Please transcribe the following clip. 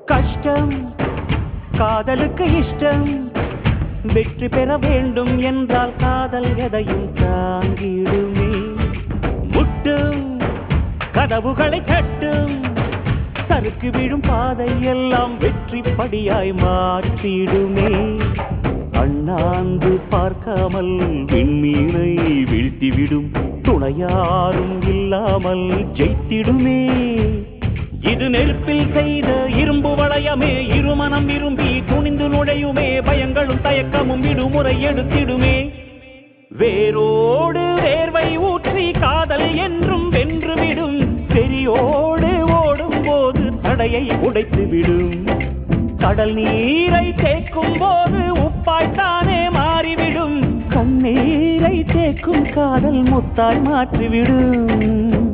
கஷ்டம் காதலுக்கு இஷ்டம் வெற்றி பெற வேண்டும் என்றால் காதல் எதையும் தாங்கிடுமே முட்டும் கதவுகளை கட்டும் சறுக்கு விழும் பாதை எல்லாம் வெற்றி படியாய் மாற்றிடுமே அண்ணாந்து பார்க்காமல் விண்மீனை வீழ்த்திவிடும் துணையாரும் இல்லாமல் ஜெயித்திடுமே இது நெருப்பில் செய்த இரும்பு வளையமே இருமனம் விரும்பி துணிந்து நுழையுமே பயங்களும் தயக்கமும் விடுமுறை எடுத்திடுமே வேரோடு வேர்வை ஊற்றி காதல் என்றும் வென்றுவிடும் பெரியோடு ஓடும் போது தடையை உடைத்துவிடும் கடல் நீரை தேக்கும் போது உப்பாய்த்தானே மாறிவிடும் கண்ணீரை தேக்கும் காதல் முத்தாய் மாற்றிவிடும்